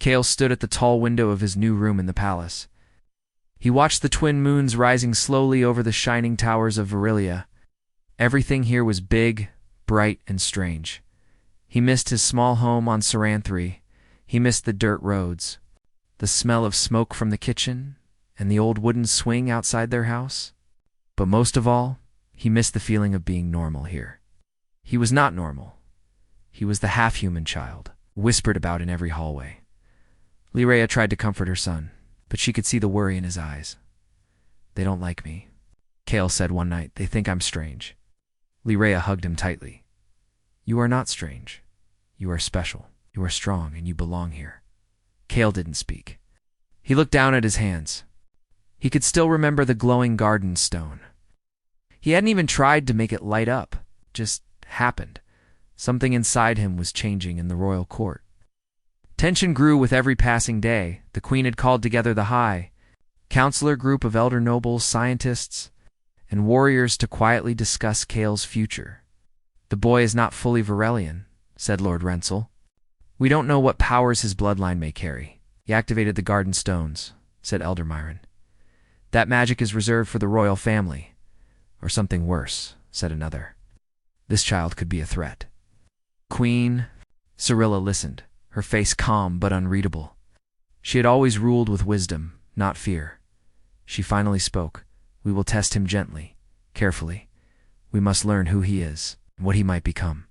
Kale stood at the tall window of his new room in the palace. He watched the twin moons rising slowly over the shining towers of Virilia. Everything here was big, bright, and strange. He missed his small home on Saranthri. He missed the dirt roads, the smell of smoke from the kitchen, and the old wooden swing outside their house. But most of all, he missed the feeling of being normal here. He was not normal. He was the half-human child, whispered about in every hallway. Lyrea tried to comfort her son, but she could see the worry in his eyes. "They don't like me," Kale said one night. "They think I'm strange." Lyrea hugged him tightly. "You are not strange. You are special. You are strong, and you belong here." Kale didn't speak. He looked down at his hands. He could still remember the glowing garden stone. He hadn't even tried to make it light up. It just happened. Something inside him was changing in the royal court. Tension grew with every passing day. The queen had called together the high counselor group of elder nobles, scientists, and warriors to quietly discuss Kale's future. "The boy is not fully Varelian," said Lord Rensel. "We don't know what powers his bloodline may carry." "He activated the garden stones," said Elder Myron. "That magic is reserved for the royal family." "Or something worse," said another. "This child could be a threat." Queen Cyrilla listened, her face calm but unreadable. She had always ruled with wisdom, not fear. She finally spoke. "We will test him gently, carefully. We must learn who he is, and what he might become."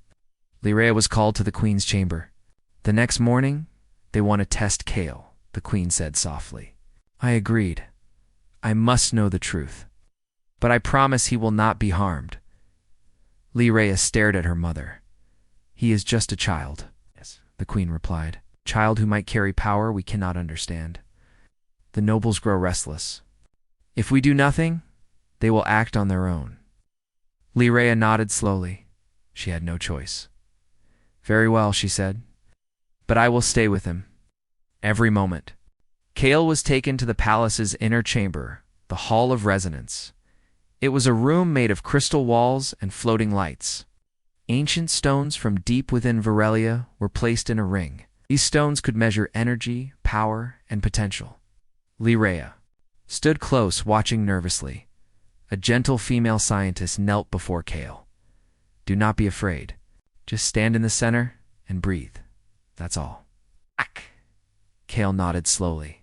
Lyrea was called to the queen's chamber. "The next morning, they want to test Kale," the queen said softly. I agreed. "I must know the truth. But I promise he will not be harmed." Lyrea stared at her mother. "He is just a child," the queen replied. "A child who might carry power we cannot understand. The nobles grow restless. If we do nothing, they will act on their own." Lyrea nodded slowly. She had no choice. "Very well," she said. "But I will stay with him. Every moment." Kale was taken to the palace's inner chamber, the Hall of Resonance. It was a room made of crystal walls and floating lights. Ancient stones from deep within Varelia were placed in a ring. These stones could measure energy, power, and potential. Lyrea stood close, watching nervously. A gentle female scientist knelt before Kale. "Do not be afraid. Just stand in the center and breathe. That's all." Kale nodded slowly.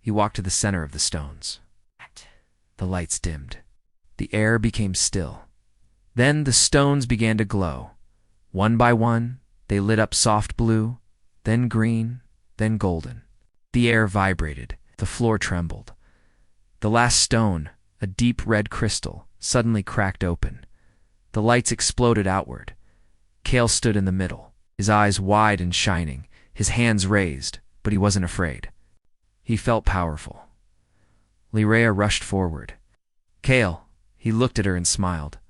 He walked to the center of the stones. The lights dimmed. The air became still. Then the stones began to glow. One by one, they lit up soft blue, then green, then golden. The air vibrated. The floor trembled. The last stone, a deep red crystal, suddenly cracked open. The lights exploded outward. Kale stood in the middle, his eyes wide and shining, his hands raised, but he wasn't afraid. He felt powerful. Lyrea rushed forward. "Kale," he looked at her and smiled.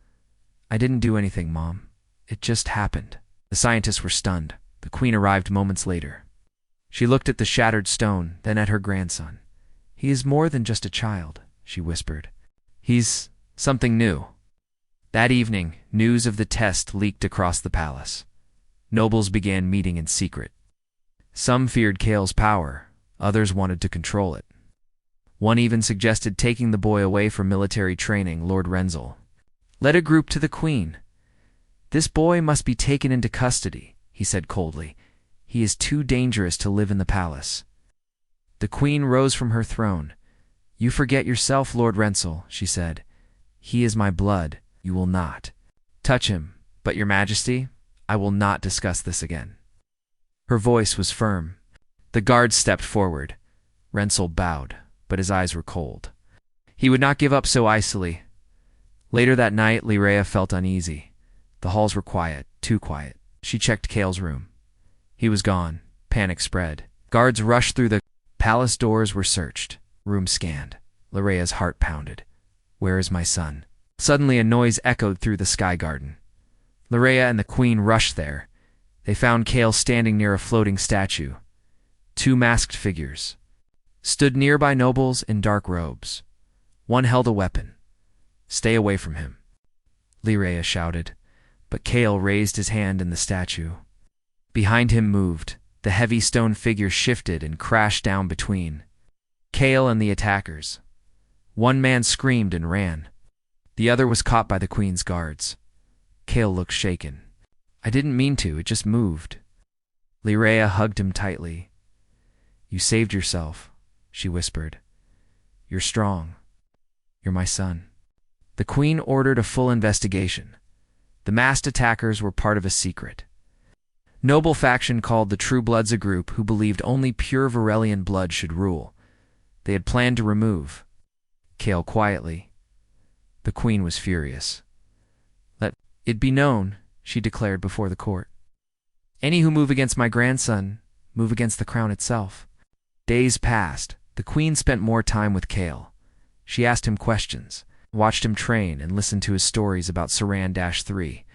"I didn't do anything, Mom. It just happened." The scientists were stunned. The queen arrived moments later. She looked at the shattered stone, then at her grandson. "He is more than just a child," she whispered. "He's something new." That evening, news of the test leaked across the palace. Nobles began meeting in secret. Some feared Kale's power. Others wanted to control it. One even suggested taking the boy away for military training. Lord Rensel led a group to the queen. "This boy must be taken into custody," he said coldly. "He is too dangerous to live in the palace." The queen rose from her throne. "You forget yourself, Lord Rensel," she said. "He is my blood. You will not touch him. But, Your Majesty, I will not discuss this again." Her voice was firm. The guards stepped forward. Rensel bowed, but his eyes were cold. He would not give up so easily. Later that night, Lyrea felt uneasy. The halls were quiet, too quiet. She checked Kale's room. He was gone. Panic spread. Guards rushed through the palace. Doors were searched. Room scanned. Lyrea's heart pounded. "Where is my son?" Suddenly a noise echoed through the sky garden. Lyrea and the queen rushed there. They found Kale standing near a floating statue. Two masked figures stood nearby, nobles in dark robes. One held a weapon. "Stay away from him," Lyrea shouted, but Kale raised his hand in the statue. Behind him moved The heavy stone figure shifted and crashed down between Kale and the attackers. One man screamed and ran. The other was caught by the queen's guards. Kale looked shaken. "I didn't mean to, it just moved." Lyrea hugged him tightly. "You saved yourself," she whispered. "You're strong. You're my son." The queen ordered a full investigation. The masked attackers were part of a secret noble faction called the True Bloods, a group who believed only pure Varelian blood should rule. They had planned to remove Kale quietly. The queen was furious. "Let it be known," she declared before the court. "Any who move against my grandson move against the crown itself." Days passed. The queen spent more time with Kale. She asked him questions, watched him train, and listened to his stories about Saran-3.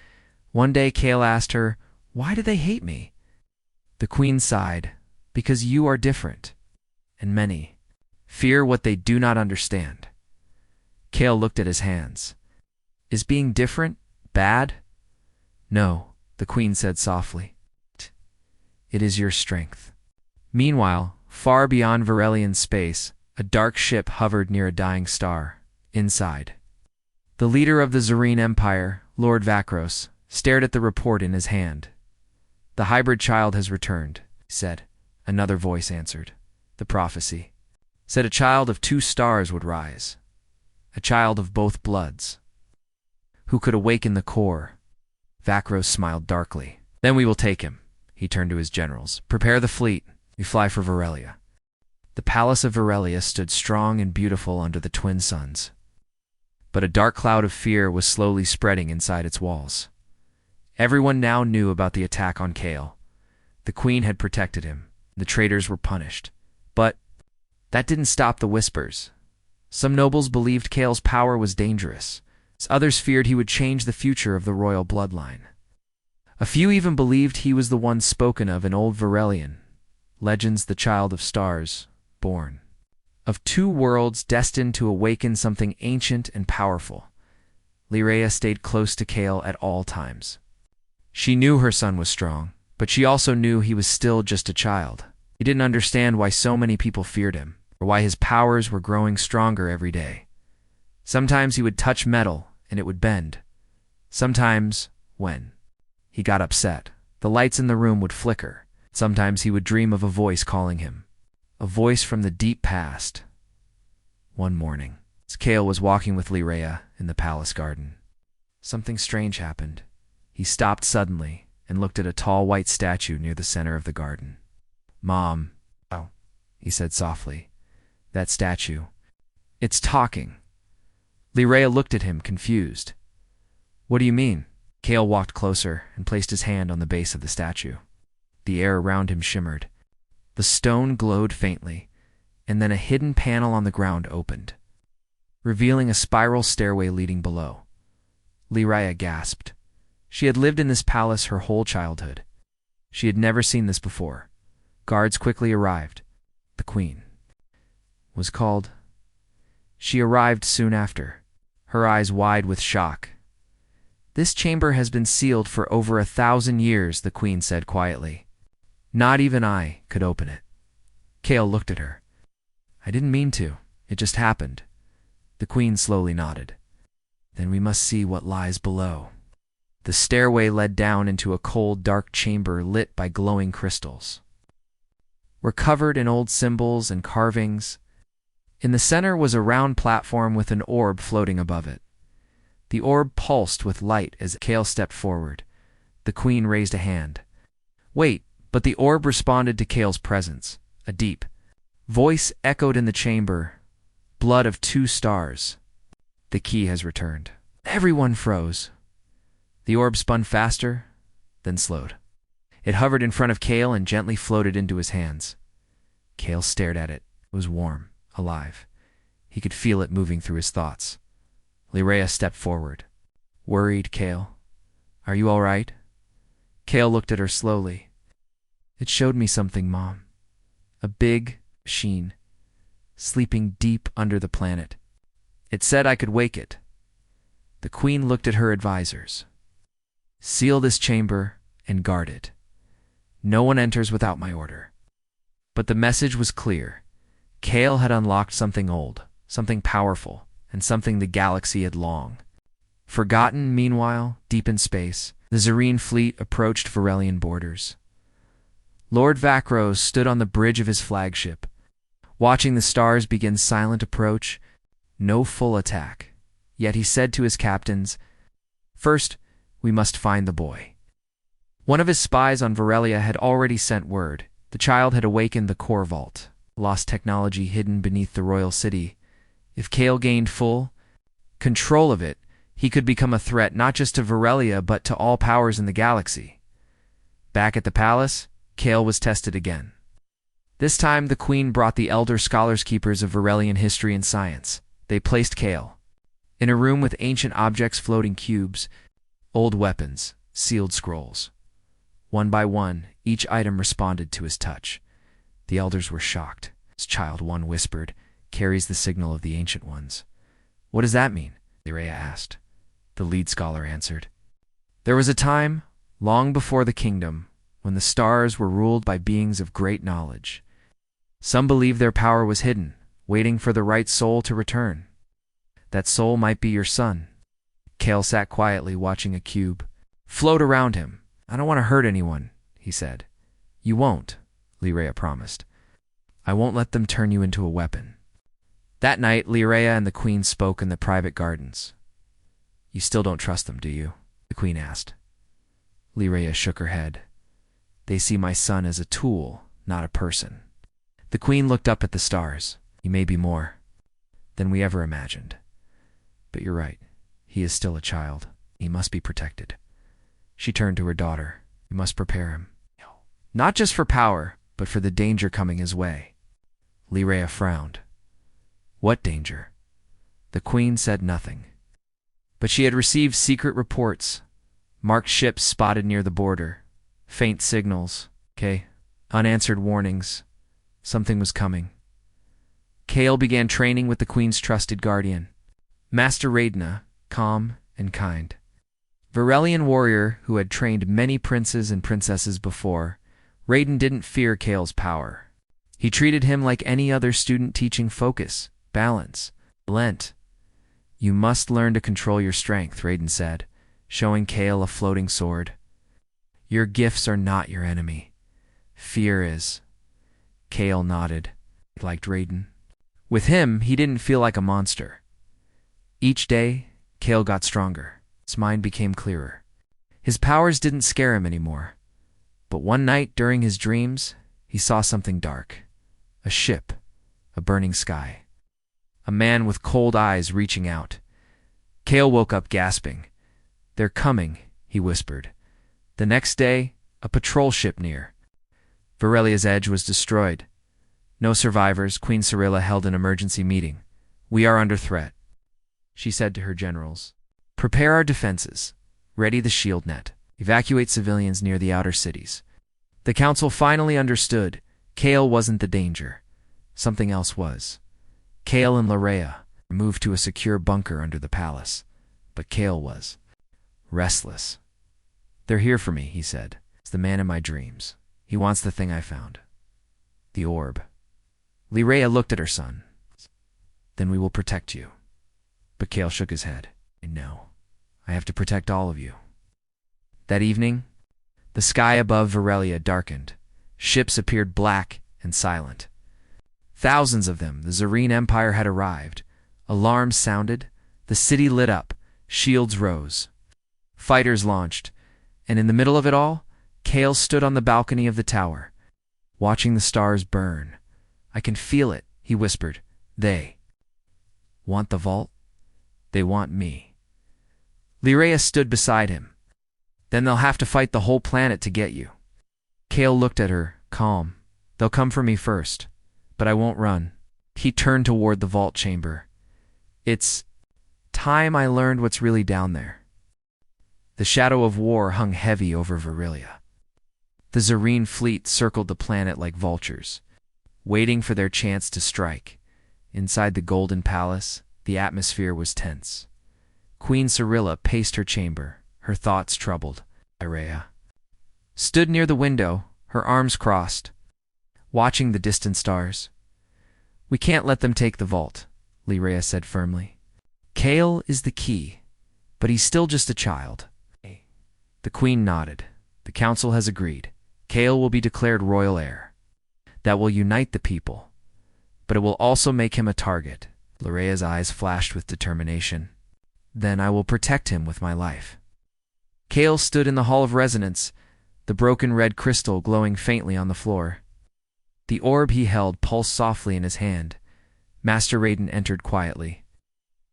One day Kale asked her, "Why do they hate me?" The queen sighed, "Because you are different, and many fear what they do not understand." Kale looked at his hands. "Is being different bad?" "No," the queen said softly. "It is your strength." Meanwhile, far beyond Varelian space, a dark ship hovered near a dying star. Inside, the leader of the Zareen Empire, Lord Vakros, stared at the report in his hand. "The hybrid child has returned," he said. Another voice answered. The prophecy said a child of 2 stars would rise, a child of both bloods, who could awaken the core. Vakros smiled darkly. "Then we will take him." He turned to his generals. "Prepare the fleet. We fly for Varelia." The palace of Varelia stood strong and beautiful under the twin suns. But a dark cloud of fear was slowly spreading inside its walls. Everyone now knew about the attack on Kale. The queen had protected him. The traitors were punished. But that didn't stop the whispers. Some nobles believed Kale's power was dangerous. Others feared he would change the future of the royal bloodline. A few even believed he was the one spoken of in old Varelian legends, the child of stars, born of 2 worlds, destined to awaken something ancient and powerful. Lyrea stayed close to Kale at all times. She knew her son was strong, but she also knew he was still just a child. He didn't understand why so many people feared him, or why his powers were growing stronger every day. Sometimes he would touch metal and it would bend. Sometimes, when he got upset, the lights in the room would flicker. Sometimes he would dream of a voice calling him, a voice from the deep past. One morning, as Kale was walking with Lyrea in the palace garden, something strange happened. He stopped suddenly and looked at a tall white statue near the center of the garden. "Mom," he said softly, "that statue, it's talking." Lyrea looked at him, confused. "What do you mean?" Kale walked closer and placed his hand on the base of the statue. The air around him shimmered. The stone glowed faintly, and then a hidden panel on the ground opened, revealing a spiral stairway leading below. Lyrea gasped. She had lived in this palace her whole childhood. She had never seen this before. Guards quickly arrived. The queen was called. She arrived soon after, her eyes wide with shock. "This chamber has been sealed for over 1,000 years," the queen said quietly. "Not even I could open it." Kale looked at her. "I didn't mean to. It just happened." The queen slowly nodded. "Then we must see what lies below." The stairway led down into a cold, dark chamber lit by glowing crystals. Were covered in old symbols and carvings. In the center was a round platform with an orb floating above it. The orb pulsed with light as Kale stepped forward. The queen raised a hand. "Wait," but the orb responded to Kale's presence. A deep voice echoed in the chamber. "Blood of 2 stars. The key has returned." Everyone froze. The orb spun faster, then slowed. It hovered in front of Kale and gently floated into his hands. Kale stared at it. It was warm, alive. He could feel it moving through his thoughts. Lyrea stepped forward. "Worried, Kale? Are you all right?" Kale looked at her slowly. "It showed me something, Mom. A big machine, sleeping deep under the planet. It said I could wake it." The queen looked at her advisors. "Seal this chamber and guard it. No one enters without my order. But the message was clear. Kale had unlocked something old, something powerful, and something the galaxy had long forgotten. Meanwhile, deep in space, the Zareen fleet approached Varelian borders. Lord Vakros stood on the bridge of his flagship, watching the stars begin silent approach. No full attack. Yet he said to his captains, "First, we must find the boy." One of his spies on Varelia had already sent word. The child had awakened the core vault, lost technology hidden beneath the royal city. If Kale gained full control of it, he could become a threat not just to Varelia but to all powers in the galaxy. Back at the palace, Kale was tested again. This time the queen brought the elder scholars keepers of Varelian history and science. They placed Kale in a room with ancient objects, floating cubes, old weapons, sealed scrolls. One by one, each item responded to his touch. The elders were shocked. Child one whispered, "Carries the signal of the Ancient Ones." "What does that mean?" Lirea asked. The lead scholar answered, "There was a time, long before the kingdom, when the stars were ruled by beings of great knowledge. Some believed their power was hidden, waiting for the right soul to return. That soul might be your son." Kale sat quietly watching a cube float around him. "I don't want to hurt anyone," he said. "You won't," Lirea promised. "I won't let them turn you into a weapon." That night, Lirea and the queen spoke in the private gardens. "You still don't trust them, do you?" the queen asked. Lirea shook her head. "They see my son as a tool, not a person." The queen looked up at the stars. "He may be more than we ever imagined. But you're right. He is still a child. He must be protected." She turned to her daughter. "You must prepare him. Not just for power, but for the danger coming his way." Lirea frowned. "What danger?" The queen said nothing. But she had received secret reports. Marked ships spotted near the border. Faint signals. Unanswered warnings. Something was coming. Kale began training with the queen's trusted guardian, Master Raidna, calm and kind. Varelian warrior who had trained many princes and princesses before, Raiden didn't fear Kale's power. He treated him like any other student, teaching focus, balance, lent. "You must learn to control your strength," Raiden said, showing Kale a floating sword. "Your gifts are not your enemy. Fear is." Kale nodded. He liked Raiden. With him, he didn't feel like a monster. Each day, Kale got stronger. His mind became clearer. His powers didn't scare him anymore. But one night during his dreams, he saw something dark. A ship, a burning sky. A man with cold eyes reaching out. Kale woke up gasping. "They're coming," he whispered. The next day, a patrol ship near. Varelia's edge was destroyed. No survivors. Queen Cyrilla held an emergency meeting. "We are under threat," she said to her generals. "Prepare our defenses. Ready the shield net. Evacuate civilians near the outer cities." The council finally understood. Kale wasn't the danger. Something else was. Kale and Lirea moved to a secure bunker under the palace. But Kale was restless. "They're here for me," he said. "It's the man in my dreams. He wants the thing I found. The orb." Lirea looked at her son. "Then we will protect you." But Kale shook his head. "No, I have to protect all of you." That evening, the sky above Varelia darkened. Ships appeared black and silent. Thousands of them. The Zareen Empire had arrived. Alarms sounded. The city lit up. Shields rose. Fighters launched. And in the middle of it all, Kale stood on the balcony of the tower, watching the stars burn. "I can feel it," he whispered. "They want the vault. They want me." Lirea stood beside him. "Then they'll have to fight the whole planet to get you." Kale looked at her, calm. "They'll come for me first, but I won't run." He turned toward the vault chamber. "It's time I learned what's really down there." The shadow of war hung heavy over Varelia. The Zareen fleet circled the planet like vultures, waiting for their chance to strike. Inside the Golden Palace, the atmosphere was tense. Queen Cyrilla paced her chamber, her thoughts troubled. Lirea stood near the window, her arms crossed, watching the distant stars. "We can't let them take the vault," Lyrea said firmly. "Kale is the key, but he's still just a child." The queen nodded. "The council has agreed. Kale will be declared royal heir. That will unite the people, but it will also make him a target." Lyrea's eyes flashed with determination. "Then I will protect him with my life." Kale stood in the Hall of Resonance, the broken red crystal glowing faintly on the floor. The orb he held pulsed softly in his hand. Master Raiden entered quietly.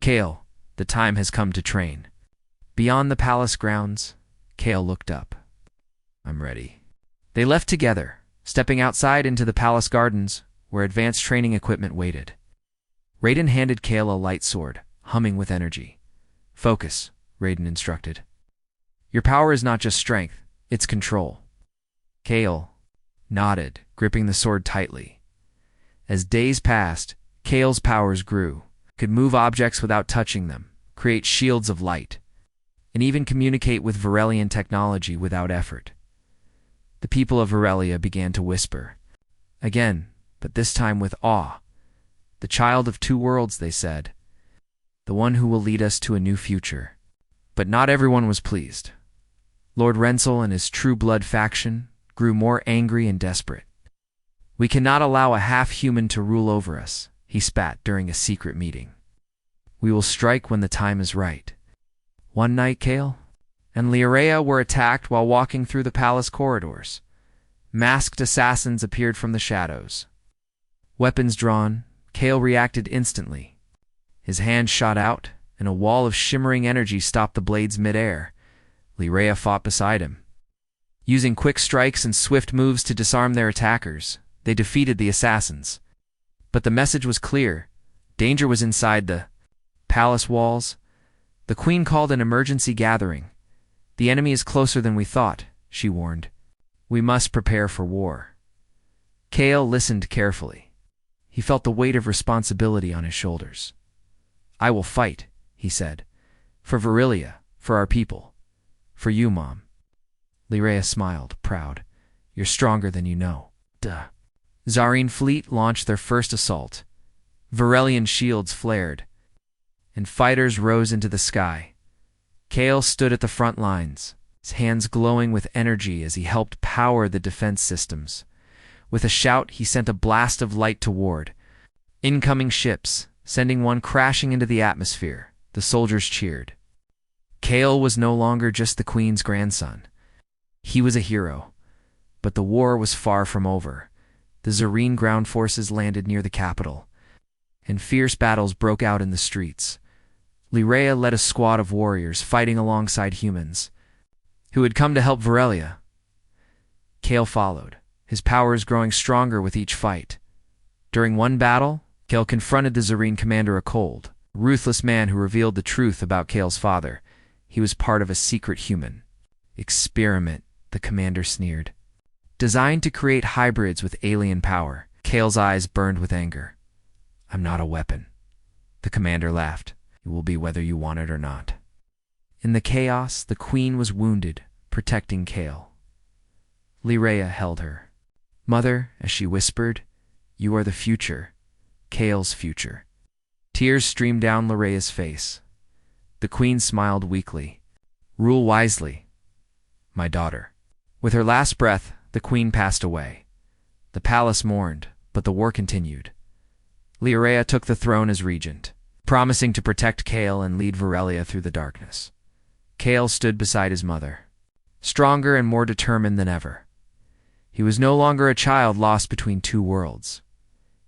"Kale, the time has come to train." Beyond the palace grounds, Kale looked up. "I'm ready." They left together, stepping outside into the palace gardens, where advanced training equipment waited. Raiden handed Kale a light sword, humming with energy. "Focus," Raiden instructed. "Your power is not just strength, it's control." Kale nodded, gripping the sword tightly. As days passed, Kale's powers grew, could move objects without touching them, create shields of light, and even communicate with Varelian technology without effort. The people of Varelia began to whisper. Again, but this time with awe. "The child of two worlds," they said. "The one who will lead us to a new future." But not everyone was pleased. Lord Rensel and his True Blood faction grew more angry and desperate. "We cannot allow a half-human to rule over us," he spat during a secret meeting. "We will strike when the time is right." One night, Kale and Lyrea were attacked while walking through the palace corridors. Masked assassins appeared from the shadows. Weapons drawn, Kale reacted instantly. His hand shot out, and a wall of shimmering energy stopped the blades mid-air. Lyrea fought beside him. Using quick strikes and swift moves to disarm their attackers, they defeated the assassins. But the message was clear. Danger was inside the palace walls. The queen called an emergency gathering. "The enemy is closer than we thought," she warned. "We must prepare for war." Kale listened carefully. He felt the weight of responsibility on his shoulders. "I will fight," he said. "For Varelia, for our people. For you, Mom." Lyrea smiled, proud. "You're stronger than you know." Duh. Zarine fleet launched their first assault. Varelian shields flared, and fighters rose into the sky. Kale stood at the front lines, his hands glowing with energy as he helped power the defense systems. With a shout, he sent a blast of light toward incoming ships, sending one crashing into the atmosphere. The soldiers cheered. Kale was no longer just the queen's grandson. He was a hero. But the war was far from over. The Zarine ground forces landed near the capital, and fierce battles broke out in the streets. Lyrea led a squad of warriors fighting alongside humans who had come to help Varelia. Kale followed, his powers growing stronger with each fight. During one battle, Kale confronted the Zarine commander Akold, a ruthless man who revealed the truth about Kale's father. He was part of a secret human experiment, the commander sneered. Designed to create hybrids with alien power. Kale's eyes burned with anger. "I'm not a weapon." The commander laughed. "You will be whether you want it or not." In the chaos, the queen was wounded, protecting Kale. Lyrea held her. "Mother," as she whispered, "you are the future, Kale's future." Tears streamed down Lyrea's face. The queen smiled weakly. "Rule wisely, my daughter." With her last breath, the queen passed away. The palace mourned, but the war continued. Lyrea took the throne as regent, promising to protect Kale and lead Varelia through the darkness. Kale stood beside his mother, stronger and more determined than ever. He was no longer a child lost between two worlds.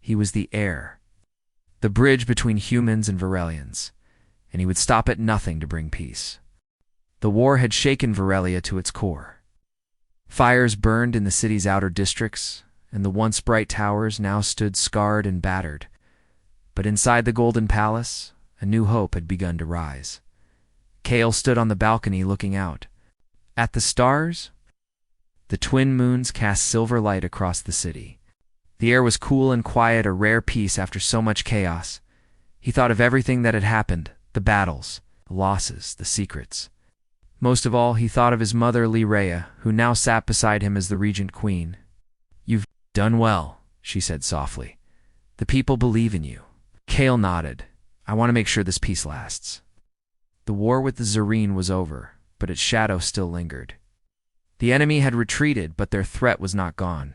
He was the heir, the bridge between humans and Varelians, and he would stop at nothing to bring peace. The war had shaken Varelia to its core. Fires burned in the city's outer districts, and the once bright towers now stood scarred and battered. But inside the Golden Palace, a new hope had begun to rise. Kale stood on the balcony looking out. At the stars, the twin moons cast silver light across the city. The air was cool and quiet, a rare peace after so much chaos. He thought of everything that had happened, the battles, the losses, the secrets. Most of all, he thought of his mother Lirea, who now sat beside him as the regent queen. "You've done well," she said softly. "The people believe in you." Kale nodded. "I want to make sure this peace lasts." The war with the Zareen was over, but its shadow still lingered. The enemy had retreated, but their threat was not gone.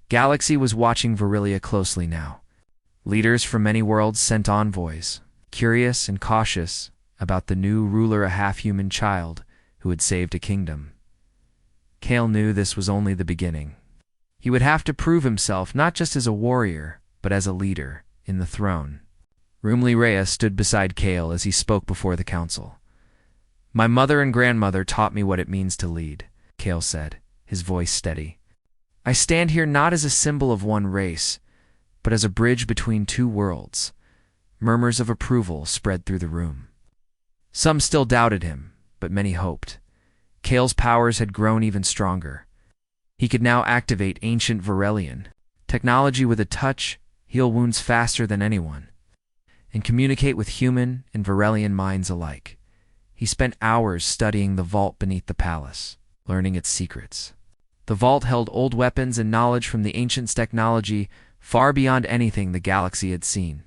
Galaxy was watching Virilia closely now. Leaders from many worlds sent envoys, curious and cautious about the new ruler, a half-human child who had saved a kingdom. Kale knew this was only the beginning. He would have to prove himself not just as a warrior, but as a leader in the throne. Roomly Rhea stood beside Kale as he spoke before the council. "My mother and grandmother taught me what it means to lead," Kale said, his voice steady. "I stand here not as a symbol of one race, but as a bridge between two worlds." Murmurs of approval spread through the room. Some still doubted him, but many hoped. Kale's powers had grown even stronger. He could now activate ancient Varelian technology with a touch, heal wounds faster than anyone, and communicate with human and Varelian minds alike. He spent hours studying the vault beneath the palace, learning its secrets. The vault held old weapons and knowledge from the ancients' technology far beyond anything the galaxy had seen.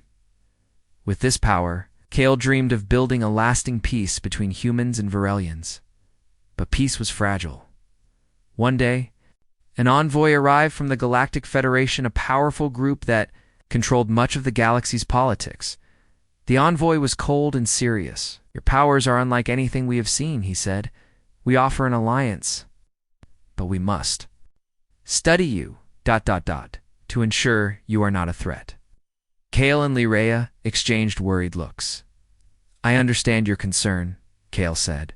With this power, Kale dreamed of building a lasting peace between humans and Varelians. But peace was fragile. One day, an envoy arrived from the Galactic Federation, a powerful group that controlled much of the galaxy's politics. The envoy was cold and serious. "Your powers are unlike anything we have seen," he said. "We offer an alliance, but we must study you, to ensure you are not a threat." Kale and Lirea exchanged worried looks. "I understand your concern," Kale said,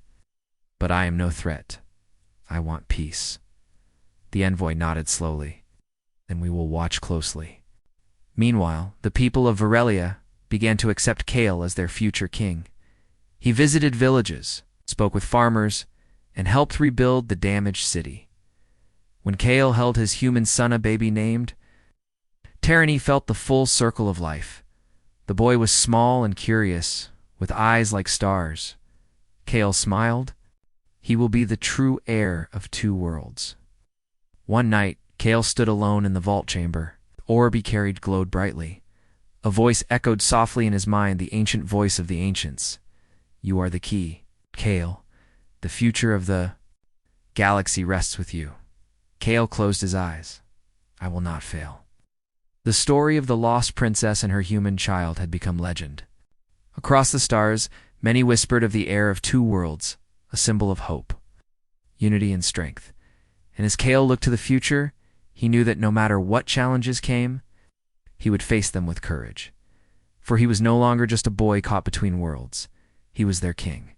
"but I am no threat. I want peace." The envoy nodded slowly. "Then we will watch closely." Meanwhile, the people of Varelia began to accept Kale as their future king. He visited villages, spoke with farmers, and helped rebuild the damaged city. When Kale held his human son a baby named Tyranny, felt the full circle of life. The boy was small and curious, with eyes like stars. Kale smiled. He will be the true heir of two worlds. One night, Kale stood alone in the vault chamber. The orb he carried glowed brightly. A voice echoed softly in his mind, the ancient voice of the ancients. "You are the key, Kale. The future of the galaxy rests with you." Kale closed his eyes. "I will not fail." The story of the lost princess and her human child had become legend. Across the stars, many whispered of the heir of two worlds, a symbol of hope, unity, and strength. And as Kale looked to the future, he knew that no matter what challenges came, he would face them with courage. For he was no longer just a boy caught between worlds. He was their king.